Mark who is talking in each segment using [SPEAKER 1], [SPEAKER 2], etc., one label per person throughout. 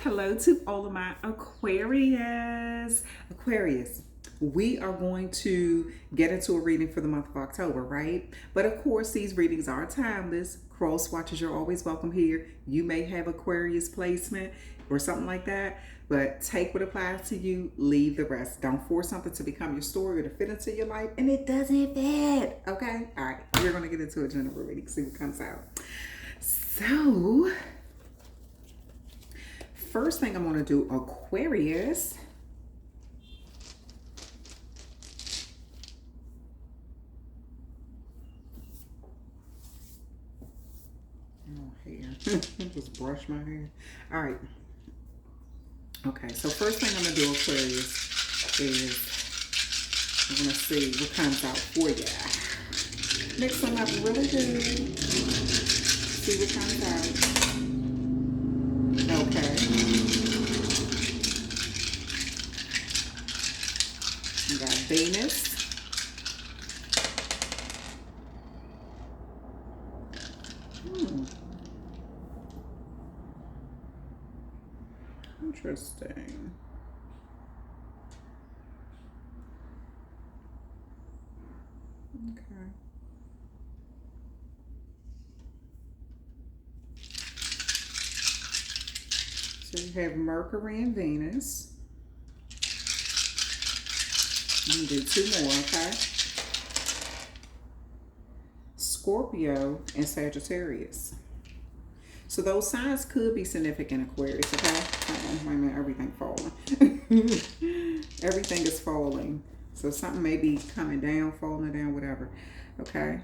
[SPEAKER 1] Hello to all of my Aquarius. Aquarius, we are going to get into a reading for the month of October, right? But of course, these readings are timeless. Cross watchers, you're always welcome here. You may have Aquarius placement or something like that, but take what applies to you, leave the rest. Don't force something to become your story or to fit into your life, and it doesn't fit. Okay? All right, we're going to get into a general reading, see what comes out. So, first thing I'm going to do, Aquarius. Oh, hair. Just brush my hair. All right. Okay, so first thing I'm going to do, Aquarius, is I'm going to see what comes out for you. Mix them up really good. See what comes out. Okay. We got Venus. Interesting. Okay. So you have Mercury and Venus. I'm going to do two more, okay? Scorpio and Sagittarius. So those signs could be significant, Aquarius, okay? Wait a minute, everything falling. Everything is falling. So something may be coming down, falling down, whatever. Okay?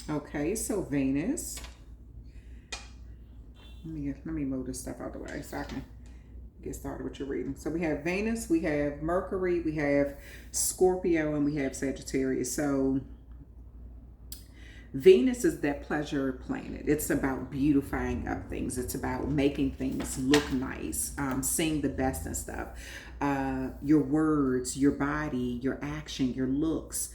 [SPEAKER 1] Okay, so Venus. Let me move this stuff out the way so I can get started with your reading. So we have Venus, we have Mercury, we have Scorpio, and we have Sagittarius. So Venus is that pleasure planet. It's about beautifying up things. It's about making things look nice, seeing the best and stuff. Your words, your body, your action, your looks,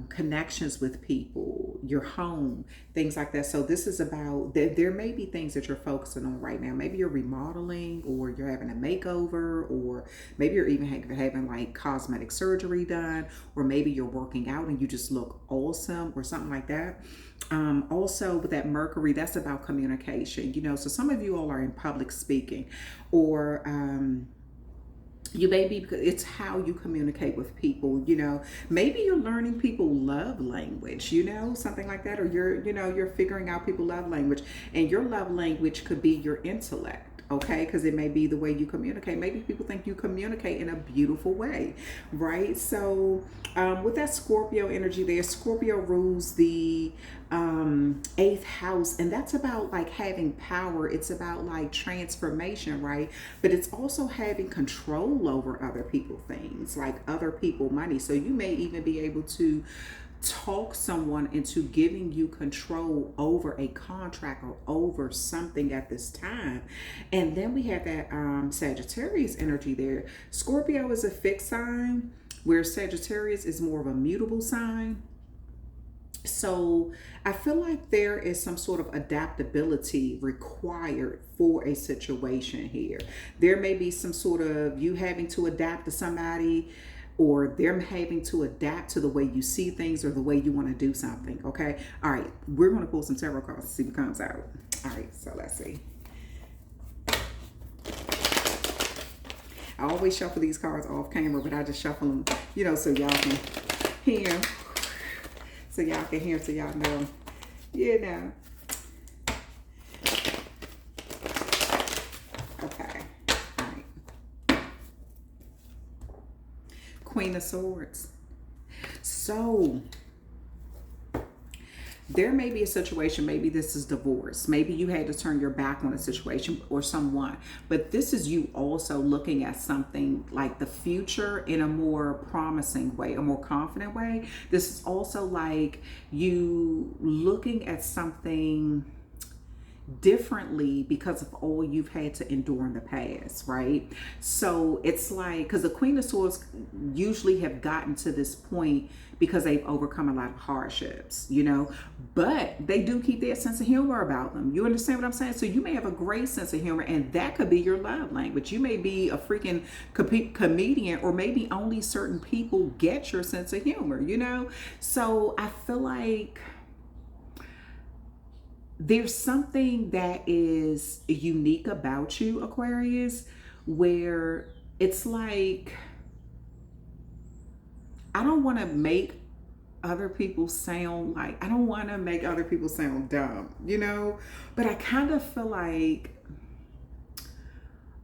[SPEAKER 1] connections with people, your home, things like that. So this is about, there may be things that you're focusing on right now. Maybe you're remodeling, or you're having a makeover, or maybe you're even having like cosmetic surgery done, or maybe you're working out and you just look awesome or something like that. Also with that Mercury, that's about communication, so some of you all are in public speaking, or you may be, because it's how you communicate with people. Maybe you're learning people love language, something like that, or you're figuring out people love language, and your love language could be your intellect. Okay, because it may be the way you communicate. Maybe people think you communicate in a beautiful way, right? So with that Scorpio energy there, Scorpio rules the eighth house, and that's about like having power. It's about like transformation, right? But it's also having control over other people things, like other people money. So you may even be able to talk someone into giving you control over a contract or over something at this time. And then we have that Sagittarius energy there. Scorpio is a fixed sign, where Sagittarius is more of a mutable sign. So I feel like there is some sort of adaptability required for a situation here. There may be some sort of you having to adapt to somebody, or them having to adapt to the way you see things or the way you want to do something. Okay. All right. We're going to pull some tarot cards to see what comes out. All right. So let's see. I always shuffle these cards off camera, but I just shuffle them, so y'all can hear. So y'all can hear, so y'all know. Okay. All right. Queen of Swords. So there may be a situation, maybe this is divorce, maybe you had to turn your back on a situation or someone, but this is you also looking at something like the future in a more promising way, a more confident way. This is also like you looking at something differently because of all you've had to endure in the past, right? So it's like, because the Queen of Swords usually have gotten to this point because they've overcome a lot of hardships, you know, but they do keep their sense of humor about them. You understand what I'm saying? So you may have a great sense of humor, and that could be your love language. You may be a freaking comedian, or maybe only certain people get your sense of humor, you know? So I feel like there's something that is unique about you, Aquarius, where it's like, I don't want to make other people sound like, I don't want to make other people sound dumb, you know, but I kind of feel like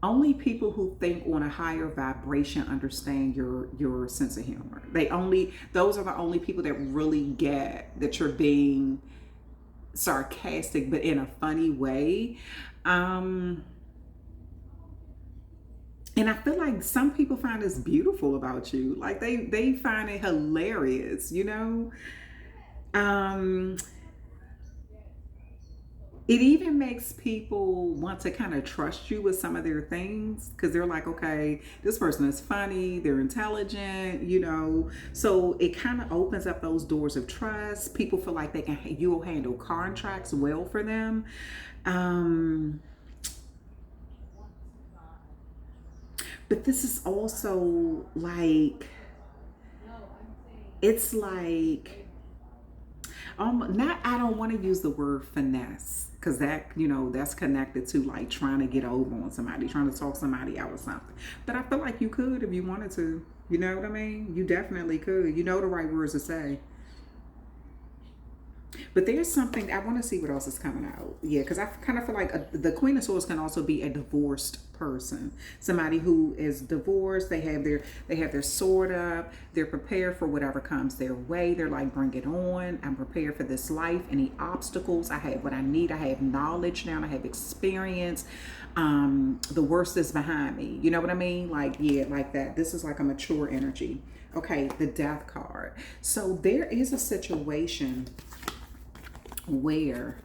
[SPEAKER 1] only people who think on a higher vibration understand your sense of humor. Those are the only people that really get that you're being sarcastic, but in a funny way. And I feel like some people find this beautiful about you. Like they find it hilarious, you know? It even makes people want to kind of trust you with some of their things, because they're like, okay, this person is funny, they're intelligent, you know. So it kind of opens up those doors of trust. People feel like you'll handle contracts well for them. But this is also like, it's like, not, I don't want to use the word finesse, because that, you know, that's connected to like trying to get over on somebody, trying to talk somebody out of something. But I feel like you could if you wanted to. You know what I mean? You definitely could. You know the right words to say. But there's something, I want to see what else is coming out. Yeah, because I kind of feel like the Queen of Swords can also be a divorced person. Somebody who is divorced, they have their sword up, they're prepared for whatever comes their way. They're like, bring it on. I'm prepared for this life. Any obstacles, I have what I need. I have knowledge now. I have experience. The worst is behind me. You know what I mean? Like, yeah, like that. This is like a mature energy. Okay, the Death card. So there is a situation where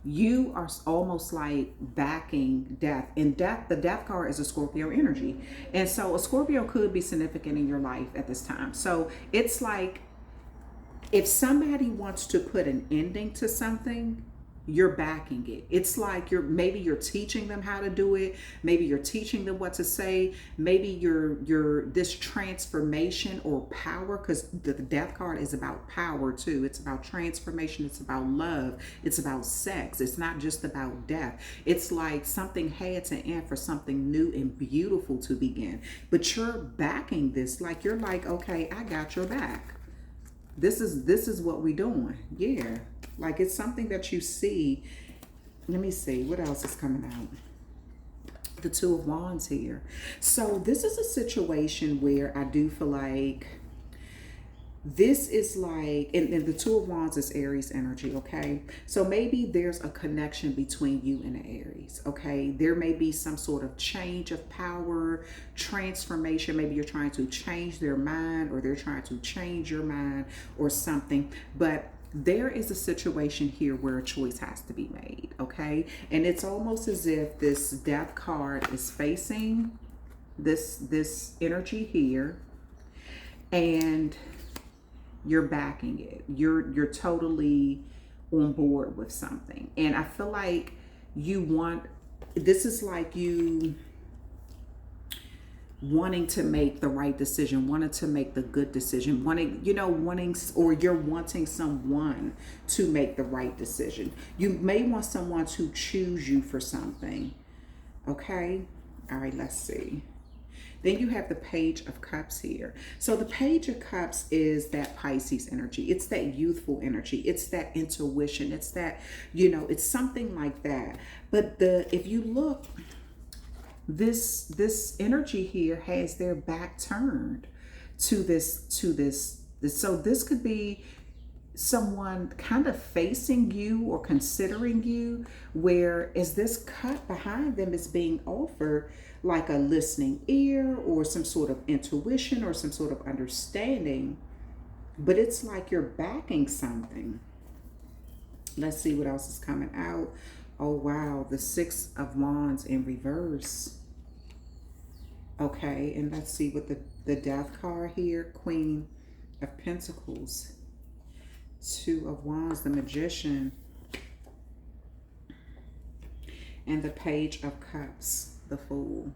[SPEAKER 1] you are almost like backing death. And the death card is a Scorpio energy. And so a Scorpio could be significant in your life at this time. So it's like, if somebody wants to put an ending to something, you're backing it. It's like maybe you're teaching them how to do it. Maybe you're teaching them what to say. Maybe you're this transformation or power, because the Death card is about power too. It's about transformation. It's about love. It's about sex. It's not just about death. It's like something had to end for something new and beautiful to begin. But you're backing this. Like, you're like, okay, I got your back. This is what we doing. Yeah. Like, it's something that you see. Let me see. What else is coming out? The Two of Wands here. So this is a situation where I do feel like this is like, and the Two of Wands is Aries energy, okay? So maybe there's a connection between you and the Aries, okay? There may be some sort of change of power, transformation. Maybe you're trying to change their mind, or they're trying to change your mind or something. But there is a situation here where a choice has to be made, okay? And it's almost as if this Death card is facing this energy here, and you're backing it. You're totally on board with something. And I feel like this is like you wanting to make the right decision, wanting to make the good decision, or you're wanting someone to make the right decision. You may want someone to choose you for something. Okay? All right, let's see. Then you have the Page of Cups here. So the Page of Cups is that Pisces energy. It's that youthful energy. It's that intuition. It's that, it's something like that. But if you look, this energy here has their back turned to this. So this could be someone kind of facing you or considering you, whereas this cut behind them is being offered like a listening ear or some sort of intuition or some sort of understanding. But it's like you're backing something. Let's see what else is coming out. Oh, wow. The Six of Wands in reverse. Okay, and let's see what the Death card here. Queen of Pentacles. Two of Wands, the Magician. And the Page of Cups, the Fool.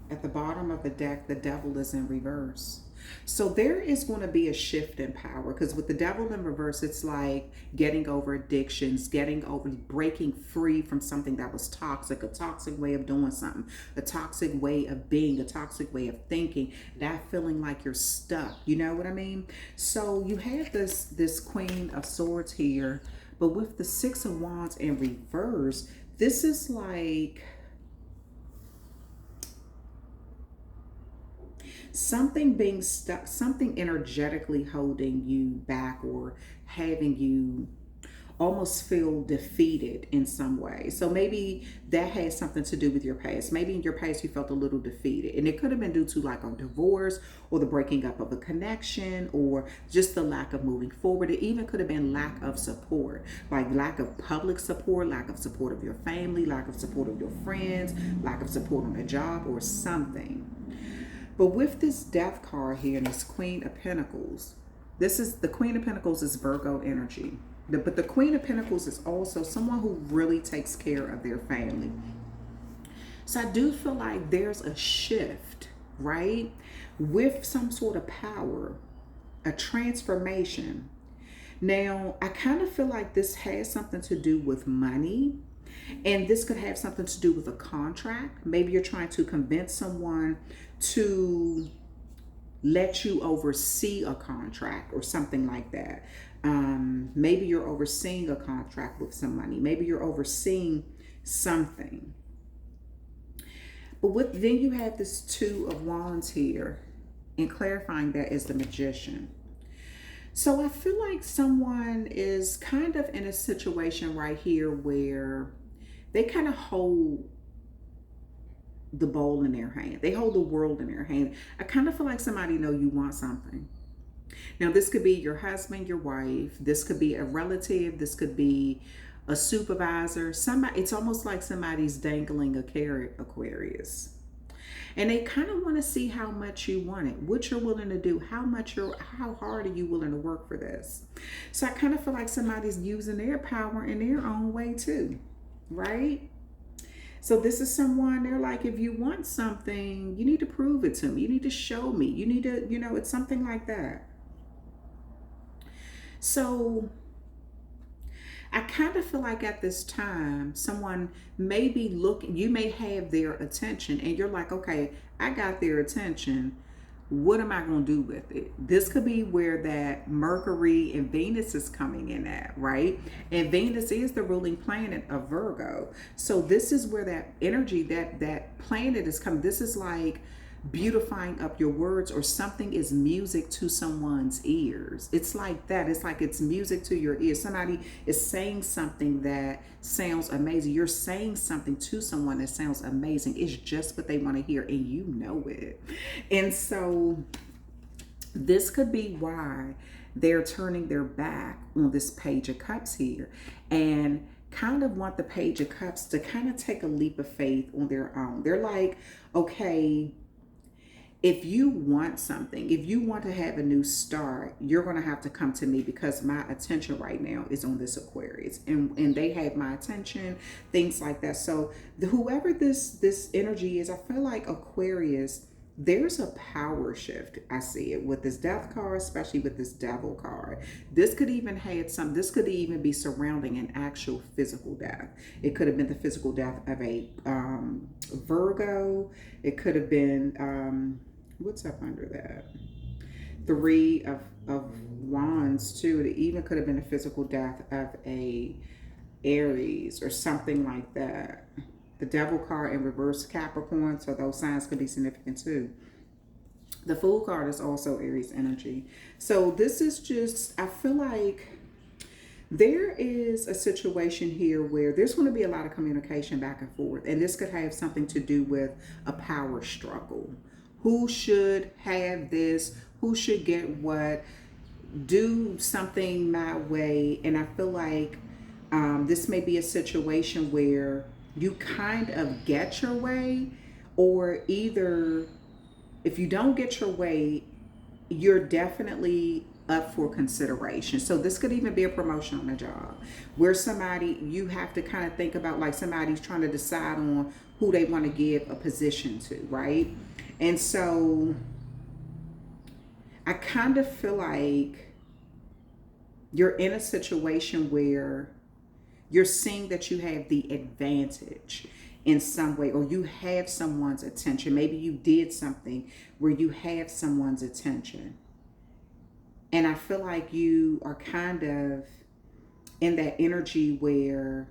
[SPEAKER 1] At the bottom of the deck, the Devil is in reverse. So there is going to be a shift in power, because with the Devil in reverse, it's like getting over addictions, breaking free from something that was toxic, a toxic way of doing something, a toxic way of being, a toxic way of thinking, that feeling like you're stuck. You know what I mean? So you have this Queen of Swords here, but with the Six of Wands in reverse, this is like something being stuck, something energetically holding you back or having you almost feel defeated in some way. So maybe that has something to do with your past. Maybe in your past you felt a little defeated, and it could have been due to like a divorce or the breaking up of a connection or just the lack of moving forward. It even could have been lack of support, like lack of public support, lack of support of your family, lack of support of your friends, lack of support on a job or something. But with this Death card here and this Queen of Pentacles, this is the Queen of Pentacles is Virgo energy. But the Queen of Pentacles is also someone who really takes care of their family. So I do feel like there's a shift, right? With some sort of power, a transformation. Now, I kind of feel like this has something to do with money. And this could have something to do with a contract. Maybe you're trying to convince someone to let you oversee a contract or something like that. Maybe you're overseeing a contract with some money. Maybe you're overseeing something. But then you have this Two of Wands here, and clarifying that is the Magician. So I feel like someone is kind of in a situation right here where they kind of hold the bowl in their hand. They hold the world in their hand. I kind of feel like somebody know you want something. Now, this could be your husband, your wife. This could be a relative. This could be a supervisor. Somebody. It's almost like somebody's dangling a carrot, Aquarius. And they kind of want to see how much you want it, what you're willing to do, how hard are you willing to work for this. So I kind of feel like somebody's using their power in their own way too, right? So this is someone, they're like, if you want something, you need to prove it to me. You need to show me. You need to, it's something like that. So I kind of feel like at this time, someone may be looking, you may have their attention and you're like, okay, I got their attention. What am I going to do with it? This could be where that Mercury and Venus is coming in at, right? And Venus is the ruling planet of Virgo. So this is where that energy, that planet is coming. This is like beautifying up your words, or something is music to someone's ears. It's like that. It's like it's music to your ears. Somebody is saying something that sounds amazing. You're saying something to someone that sounds amazing. It's just what they want to hear, and you know it. And so this could be why they're turning their back on this Page of Cups here and kind of want the Page of Cups to kind of take a leap of faith on their own. They're like, okay, if you want something, if you want to have a new start, you're going to have to come to me, because my attention right now is on this Aquarius, and they have my attention, things like that. So whoever this energy is, I feel like Aquarius, there's a power shift. I see it with this Death card, especially with this Devil card. This could even be surrounding an actual physical death. It could have been the physical death of a Virgo. It could have been what's up under that? Three of Wands too. It even could have been a physical death of a Aries or something like that. The Devil card in reverse, Capricorn, so those signs could be significant too. The Fool card is also Aries energy. So this is just, I feel like there is a situation here where there's going to be a lot of communication back and forth, and this could have something to do with a power struggle. Who should have this? Who should get what? do something my way. And I feel like this may be a situation where you kind of get your way, or either if you don't get your way, you're definitely up for consideration. So this could even be a promotion on a job where somebody, you have to kind of think about, like somebody's trying to decide on who they want to give a position to, right? And so I kind of feel like you're in a situation where you're seeing that you have the advantage in some way, or you have someone's attention. Maybe you did something where you have someone's attention. And I feel like you are kind of in that energy where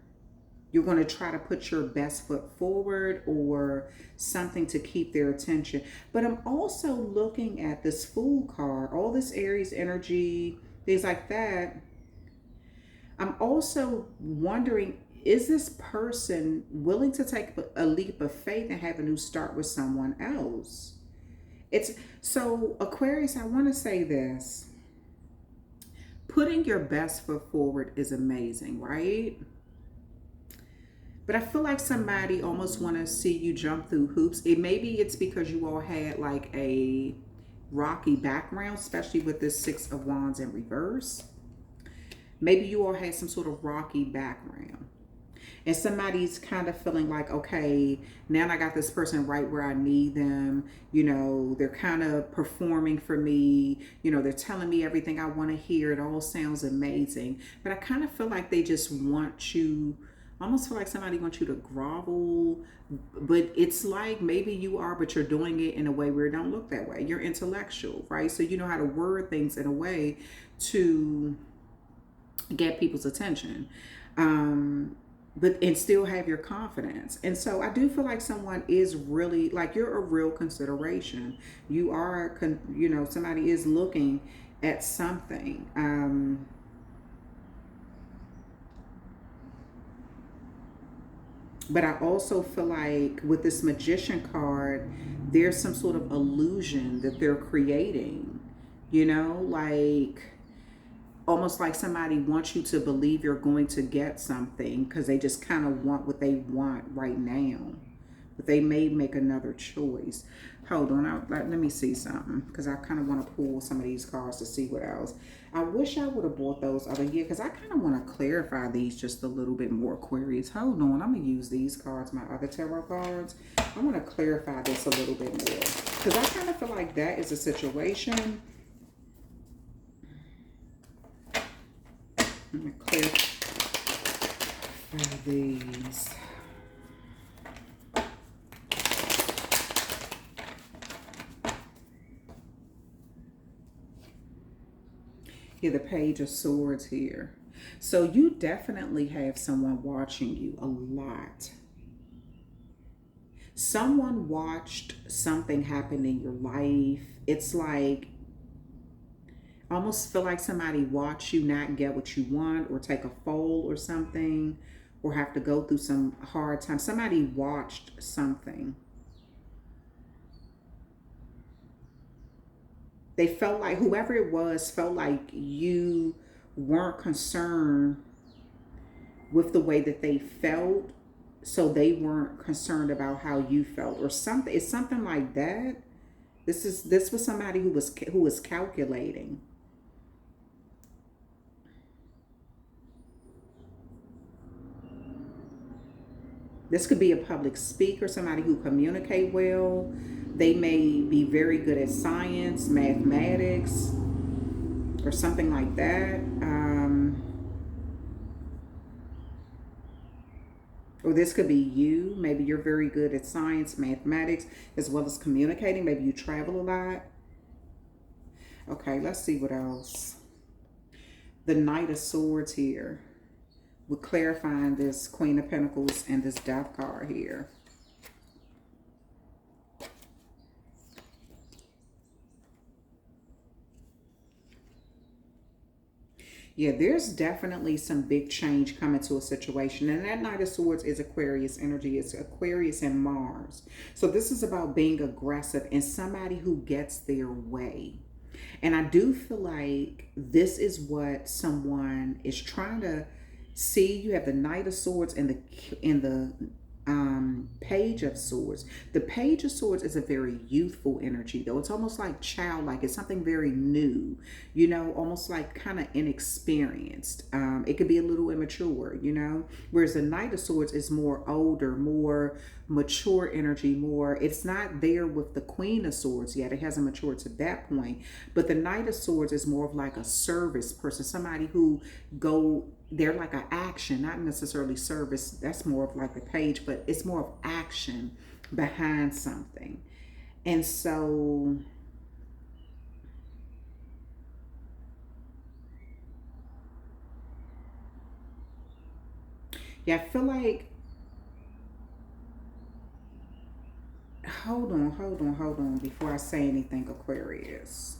[SPEAKER 1] you're going to try to put your best foot forward or something to keep their attention. But I'm also looking at this Fool card, all this Aries energy, things like that. I'm also wondering, is this person willing to take a leap of faith and have a new start with someone else? It's so, Aquarius, I want to say this. Putting your best foot forward is amazing, right? But I feel like somebody almost want to see you jump through hoops. Maybe it's because you all had like a rocky background, especially with this Six of Wands in reverse. Maybe you all had some sort of rocky background. And somebody's kind of feeling like, okay, now I got this person right where I need them. You know, they're kind of performing for me. You know, they're telling me everything I want to hear. It all sounds amazing. But I kind of feel like they just want you, almost feel like somebody wants you to grovel. But it's like maybe you are, but you're doing it in a way where it don't look that way. You're intellectual, right? So you know how to word things in a way to get people's attention. But and still have your confidence. And so I do feel like someone is really, like, you're a real consideration. You are, you know, somebody is looking at something. But I also feel like with this Magician card, there's some sort of illusion that they're creating, you know, like almost like somebody wants you to believe you're going to get something because they just kind of want what they want right now. But they may make another choice. Hold on, let me see something, because I kind of want to pull some of these cards to see what else. I wish I would have bought those other year, because I kind of want to clarify these just a little bit more, Aquarius. Hold on, I'm going to use these cards, my other tarot cards. I want to clarify this a little bit more, because I kind of feel like that is a situation. I'm going to clarify these. Yeah, the Page of Swords here. So you definitely have someone watching you a lot. Someone watched something happen in your life. It's like, almost feel like somebody watched you not get what you want, or take a fall or something, or have to go through some hard time. Somebody watched something. They felt like, whoever it was felt like you weren't concerned with the way that they felt, so they weren't concerned about how you felt, or something. It's something like that. This was somebody who was calculating. This could be a public speaker, somebody who communicate well. They may be very good at science, mathematics, or something like that. Or this could be you. Maybe you're very good at science, mathematics, as well as communicating. Maybe you travel a lot. Okay, let's see what else. The Knight of Swords here. We're clarifying this Queen of Pentacles and this Death card here. Yeah, there's definitely some big change coming to a situation. And that Knight of Swords is Aquarius energy. It's Aquarius and Mars. So this is about being aggressive and somebody who gets their way. And I do feel like this is what someone is trying to see. You have the Knight of Swords and the Page of Swords. The Page of Swords is a very youthful energy, though. It's almost like childlike. It's something very new, almost like kind of inexperienced. It could be a little immature, whereas the Knight of Swords is more older, more mature energy, more. It's not there with the Queen of Swords yet. It hasn't matured to that point. But the Knight of Swords is more of like a service person, somebody who they're like an action, not necessarily service. That's more of like the Page, but it's more of action behind something. And so yeah, I feel like, hold on before I say anything, Aquarius.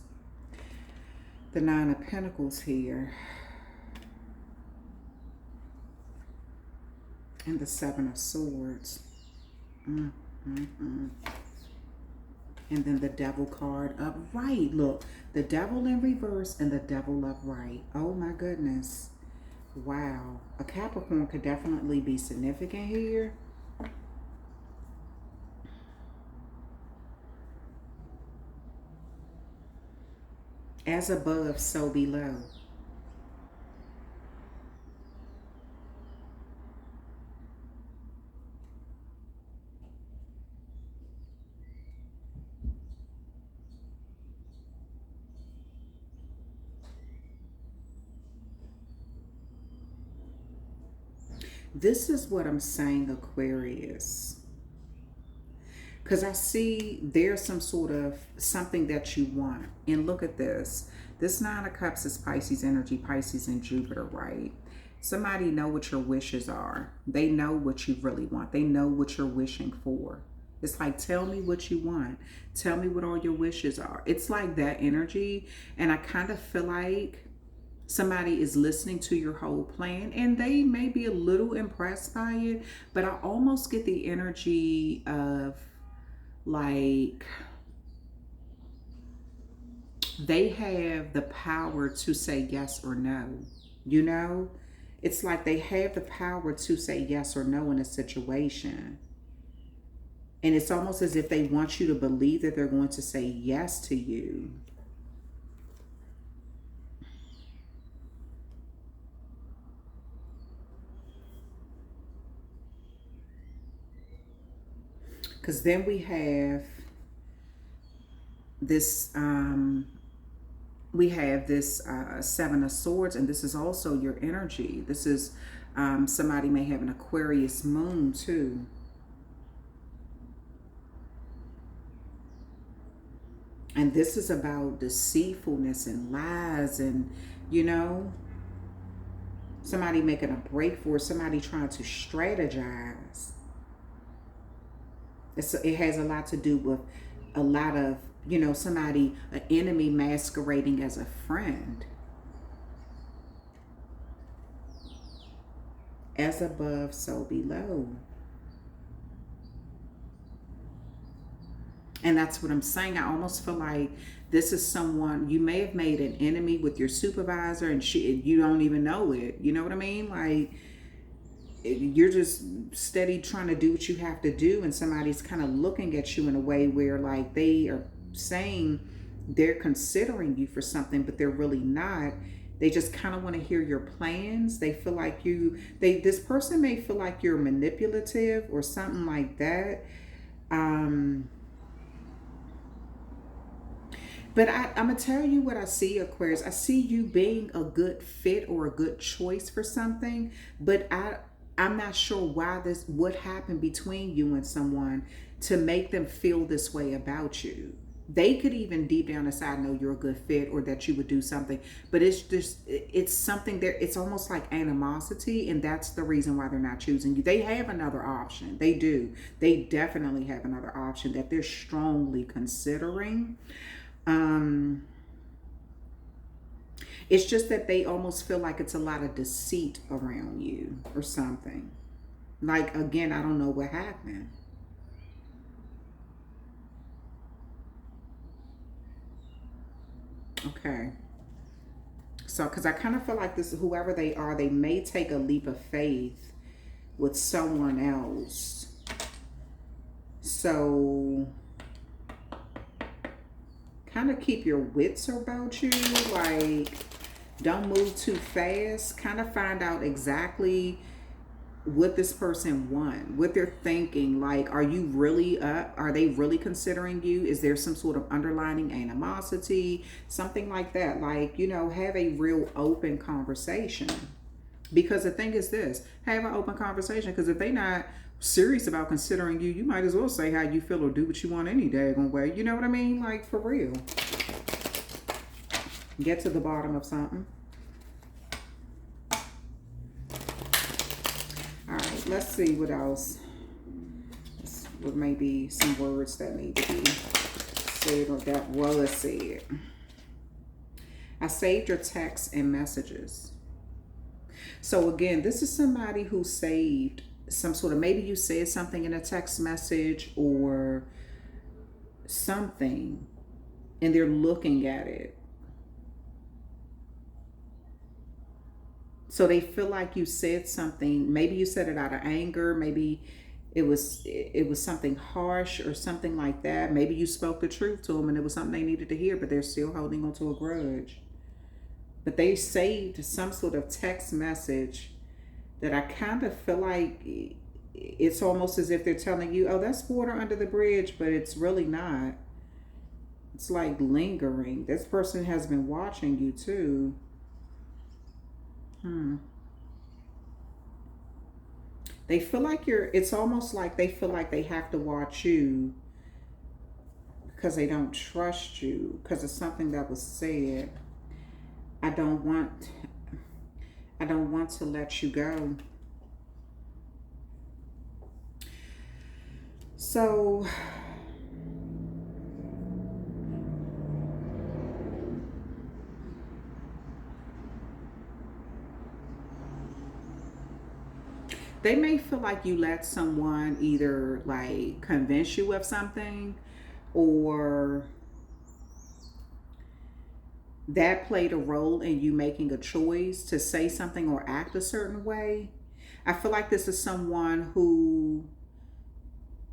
[SPEAKER 1] The Nine of Pentacles here. And the Seven of Swords. And then the Devil card upright. Look, the Devil in reverse and the Devil upright. Oh my goodness. Wow. A Capricorn could definitely be significant here. As above, so below. This is what I'm saying, Aquarius. Because I see there's some sort of something that you want. And look at this. This Nine of Cups is Pisces energy, Pisces and Jupiter, right? Somebody know what your wishes are. They know what you really want. They know what you're wishing for. It's like, tell me what you want. Tell me what all your wishes are. It's like that energy. And I kind of feel like somebody is listening to your whole plan and they may be a little impressed by it, but I almost get the energy of like they have the power to say yes or no. It's like they have the power to say yes or no in a situation. And it's almost as if they want you to believe that they're going to say yes to you. Because then we have this Seven of Swords, and this is also your energy. This is somebody may have an Aquarius moon too. And this is about deceitfulness and lies and, somebody making a break for somebody trying to strategize. It has a lot to do with a lot of, somebody, an enemy masquerading as a friend. As above, so below. And that's what I'm saying. I almost feel like this is someone, you may have made an enemy with your supervisor and you don't even know it. You know what I mean? Like, you're just steady trying to do what you have to do, and somebody's kind of looking at you in a way where like they are saying they're considering you for something, but they're really not. They just kind of want to hear your plans. They feel like this person may feel like you're manipulative or something like that. But I'm going to tell you what I see, Aquarius. I see you being a good fit or a good choice for something, but I'm not sure what happened between you and someone to make them feel this way about you. They could even deep down inside know you're a good fit or that you would do something, but it's something there. It's almost like animosity, and that's the reason why they're not choosing you. They have another option. They do. They definitely have another option that they're strongly considering. It's just that they almost feel like it's a lot of deceit around you or something. Like, again, I don't know what happened. Okay. So, because I kind of feel like this, whoever they are, they may take a leap of faith with someone else. So, kind of keep your wits about you. Like, don't move too fast. Kind of find out exactly what this person want, what they're thinking. Like, are you really up? Are they really considering you? Is there some sort of underlining animosity? Something like that. Like, you know, have a real open conversation. Because the thing is this, have an open conversation. Because if they're not serious about considering you, you might as well say how you feel or do what you want any daggone way. You know what I mean? Like, for real. Get to the bottom of something. All right, let's see what else. What maybe some words that need to be said or that was said. I saved your texts and messages. So again, this is somebody who saved some sort of, maybe you said something in a text message or something, and they're looking at it. So they feel like you said something. Maybe you said it out of anger. Maybe it was something harsh or something like that. Maybe you spoke the truth to them and it was something they needed to hear, but they're still holding on to a grudge. But they saved some sort of text message that I kind of feel like it's almost as if they're telling you, oh, that's water under the bridge, but it's really not. It's like lingering. This person has been watching you too. They feel like it's almost like they feel like they have to watch you because they don't trust you because of something that was said. I don't want to let you go. So they may feel like you let someone either like convince you of something, or that played a role in you making a choice to say something or act a certain way. I feel like this is someone who,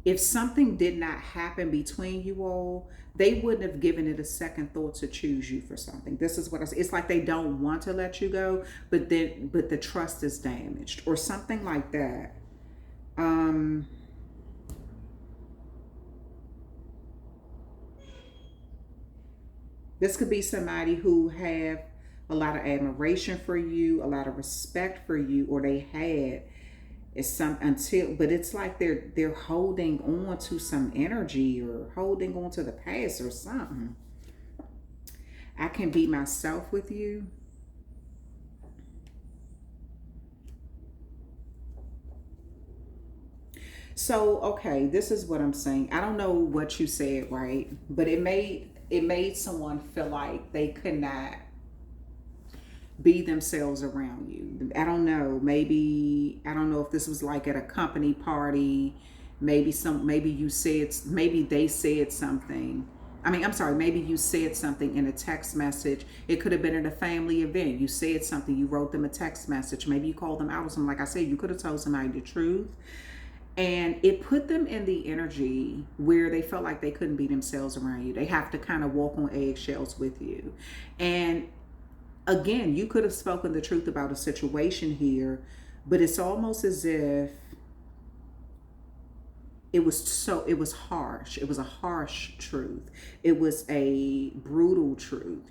[SPEAKER 1] if something did not happen between you all, they wouldn't have given it a second thought to choose you for something. This is what I say. It's like they don't want to let you go, but the trust is damaged or something like that. This could be somebody who have a lot of admiration for you, a lot of respect for you, or they had. It's some until, but it's like they're holding on to some energy or holding on to the past or something. I can be myself with you. So okay, this is what I'm saying. I don't know what you said, right? But it made someone feel like they could not be themselves around you. I don't know. Maybe I don't know if this was like at a company party. Maybe you said, maybe they said something. I mean, I'm sorry, maybe you said something in a text message. It could have been at a family event. You said something, you wrote them a text message. Maybe you called them out or something. Like I said, you could have told somebody the truth. And it put them in the energy where they felt like they couldn't be themselves around you. They have to kind of walk on eggshells with you. And again, you could have spoken the truth about a situation here, but it's almost as if it was harsh. It was a harsh truth. It was a brutal truth,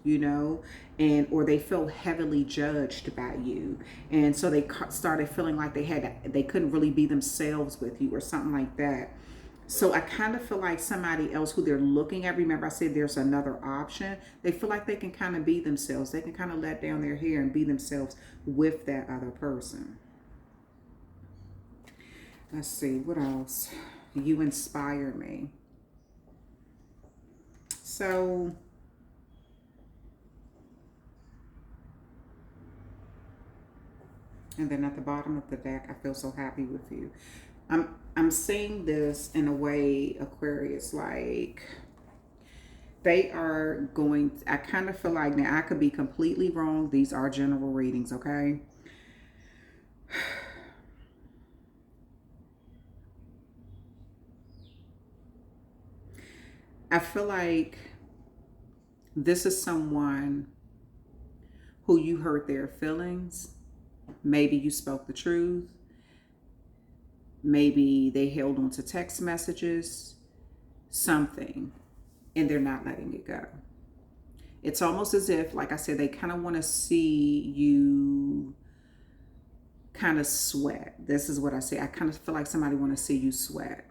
[SPEAKER 1] and or they felt heavily judged by you. And so they started feeling like they couldn't really be themselves with you or something like that. So I kind of feel like somebody else who they're looking at, remember I said there's another option. They feel like they can kind of be themselves. They can kind of let down their hair and be themselves with that other person. Let's see, what else? You inspire me. So and then at the bottom of the deck, I feel so happy with you. I'm seeing this in a way, Aquarius, like They are going, I kind of feel like, now I could be completely wrong. These are general readings, okay? I feel like this is someone who you hurt their feelings. Maybe you spoke the truth. Maybe they held on to text messages, something, and they're not letting it go. It's almost as if, like I said, they kind of want to see you kind of sweat. This is what I say. I kind of feel like somebody want to see you sweat.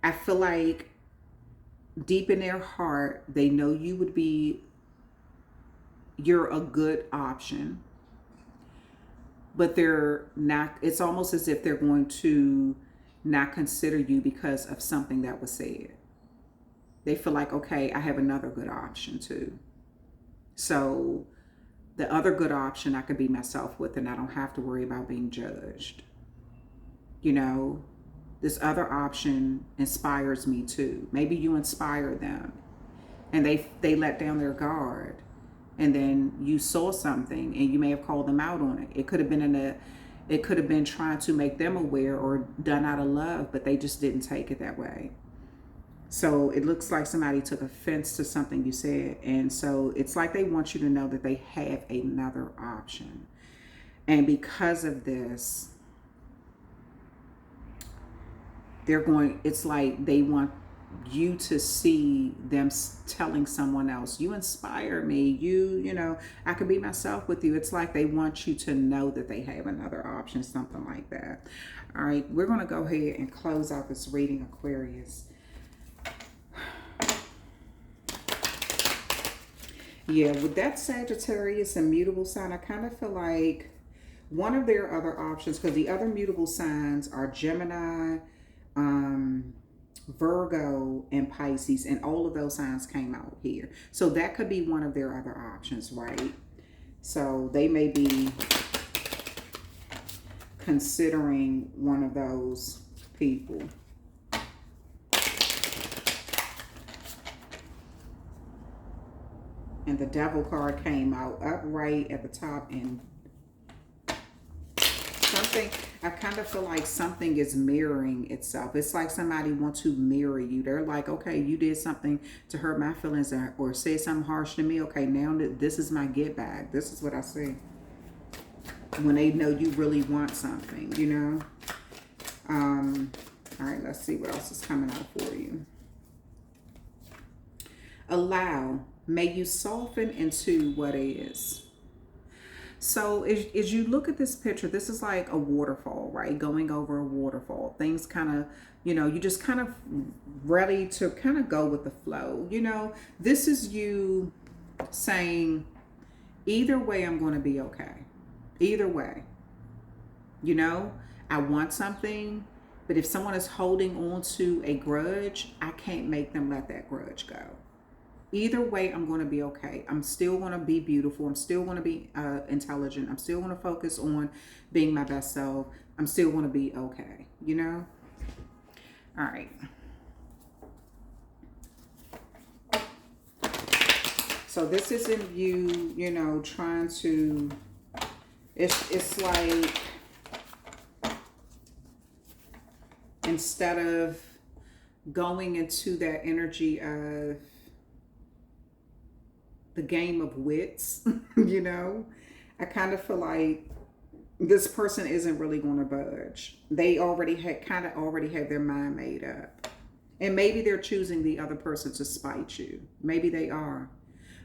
[SPEAKER 1] I feel like deep in their heart, they know you're a good option, but they're not, it's almost as if they're going to not consider you because of something that was said. They feel like, okay, I have another good option too. So the other good option I could be myself with, and I don't have to worry about being judged. You know, this other option inspires me too. Maybe you inspire them and they let down their guard, and then you saw something and you may have called them out on it. It could have been trying to make them aware or done out of love, but they just didn't take it that way. So it looks like somebody took offense to something you said. And so it's like they want you to know that they have another option. And because of this, it's like they want you to see them telling someone else, you inspire me, you know, I could be myself with you. It's like they want you to know that they have another option, something like that. All right, we're going to go ahead and close out this reading, Aquarius. Yeah, with that Sagittarius and mutable sign, I kind of feel like one of their other options, because the other mutable signs are Gemini, Virgo, and Pisces, and all of those signs came out here. So that could be one of their other options, right? So they may be considering one of those people. And the Devil card came out upright at the top, and something, I kind of feel like something is mirroring itself. It's like somebody wants to mirror you. They're like, okay, you did something to hurt my feelings or said something harsh to me. Okay, now this is my get back. This is what I see. When they know you really want something, you know. All right, let's see what else is coming out for you. Allow. May you soften into what is. So as you look at this picture, this is like a waterfall, right? Going over a waterfall. Things kind of, you know, you just kind of ready to kind of go with the flow. You know, this is you saying, either way, I'm going to be okay. Either way. You know, I want something, but if someone is holding on to a grudge, I can't make them let that grudge go. Either way, I'm going to be okay. I'm still going to be beautiful. I'm still going to be intelligent. I'm still going to focus on being my best self. I'm still going to be okay, you know? All right. So this isn't you, you know, trying to, it's like, instead of going into that energy of the game of wits, you know, I kind of feel like this person isn't really going to budge. They already have their mind made up. And maybe they're choosing the other person to spite you. Maybe they are.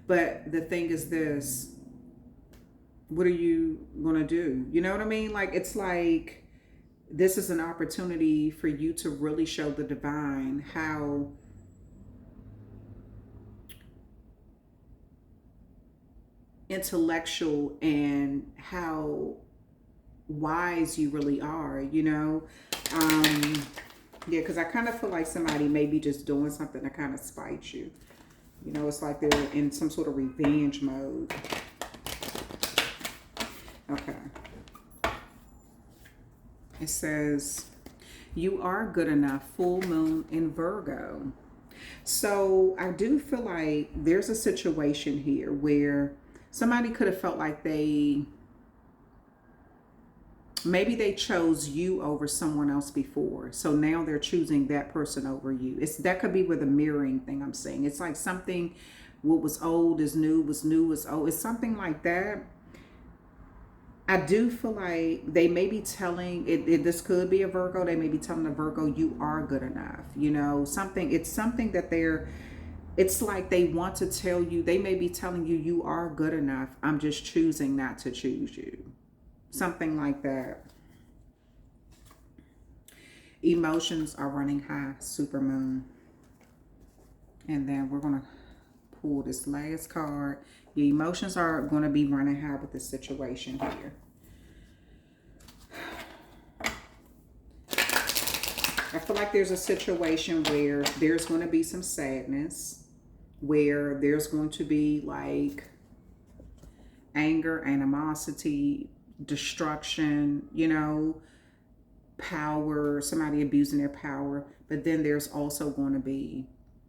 [SPEAKER 1] But the thing is this, what are you going to do? You know what I mean? Like, it's like, this is an opportunity for you to really show the divine how intellectual and how wise you really are, you know. Yeah, because I kind of feel like somebody may be just doing something to kind of spite you. You know, it's like they're in some sort of revenge mode. Okay. It says, you are good enough, full moon in Virgo. So I do feel like there's a situation here where somebody could have felt like maybe they chose you over someone else before, so now they're choosing that person over you. It's that could be with a mirroring thing I'm saying. It's like something, what was old is new, was new is old. It's something like that. I do feel like they may be telling this could be a Virgo. They may be telling a Virgo, you are good enough. You know, something. It's something that they're. It's like they want to tell you. They may be telling you, you are good enough. I'm just choosing not to choose you. Something like that. Emotions are running high, supermoon. And then we're going to pull this last card. Your emotions are going to be running high with this situation here. I feel like there's a situation where there's going to be some sadness, where there's going to be like anger, animosity, destruction, you know, power, somebody abusing their power. But then there's also going to be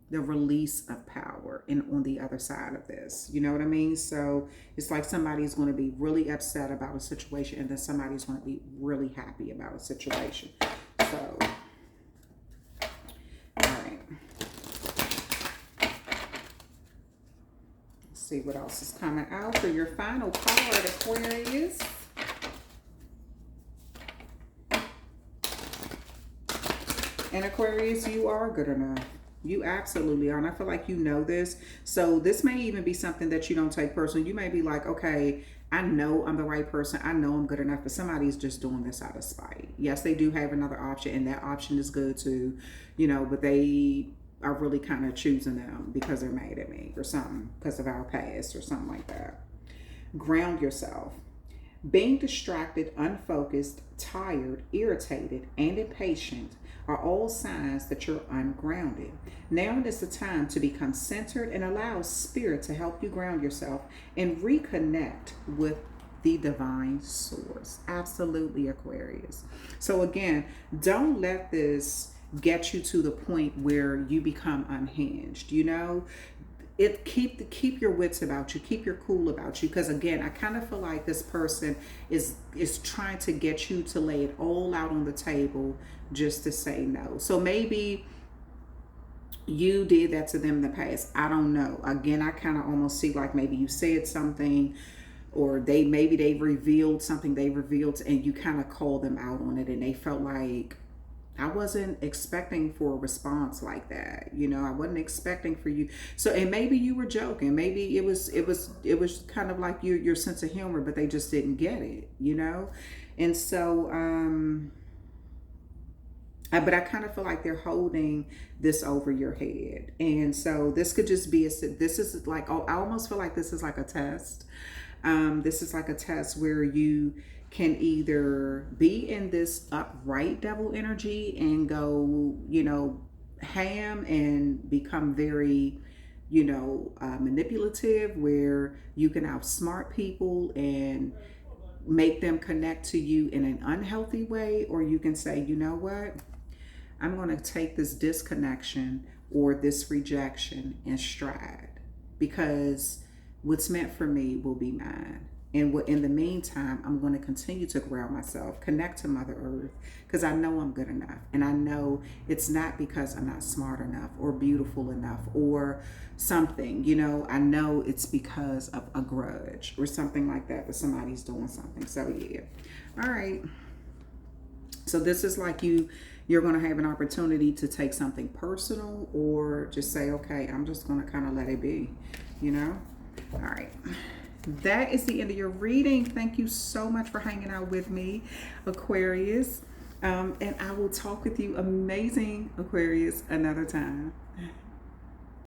[SPEAKER 1] the release of power on the other side of this. You know what I mean? So it's like somebody's going to be really upset about a situation, and then somebody's going to be really happy about a situation. So, all right. Let's see what else is coming out for your final card, Aquarius. And Aquarius, you are good enough. You absolutely are. And I feel like you know this. So this may even be something that you don't take personally. You may be like, okay, I know I'm the right person. I know I'm good enough, but somebody's just doing this out of spite. Yes, they do have another option, and that option is good too, you know, but they are really kind of choosing them because they're mad at me or something, because of our past or something like that. Ground yourself. Being distracted, unfocused, tired, irritated, and impatient are all signs that you're ungrounded. Now is the time to become centered and allow Spirit to help you ground yourself and reconnect with the divine source. Absolutely, Aquarius. So again, don't let this get you to the point where you become unhinged. You know, keep your wits about you, keep your cool about you, because again, I kind of feel like this person is trying to get you to lay it all out on the table just to say no. So maybe you did that to them in the past. I don't know. Again, I kind of almost see like maybe you said something, or they revealed something they revealed, and you kind of called them out on it, and they felt like, I wasn't expecting for a response like that. You know, I wasn't expecting for you. So, and maybe you were joking. Maybe it was kind of like your sense of humor, but they just didn't get it, you know? And so, but I kind of feel like they're holding this over your head. And so this could just be this is like, oh, I almost feel like this is like a test. This is like a test where you can either be in this upright devil energy and go, you know, ham and become very, you know, manipulative, where you can outsmart people and make them connect to you in an unhealthy way, or you can say, you know what, I'm going to take this disconnection or this rejection in stride, because what's meant for me will be mine. And in the meantime, I'm going to continue to ground myself, connect to Mother Earth, because I know I'm good enough. And I know it's not because I'm not smart enough or beautiful enough or something, you know, I know it's because of a grudge or something like that somebody's doing something. So yeah. All right. So this is like you're going to have an opportunity to take something personal, or just say, okay, I'm just going to kind of let it be, you know? All right. That is the end of your reading. Thank you so much for hanging out with me, Aquarius. And I will talk with you, amazing Aquarius, another time.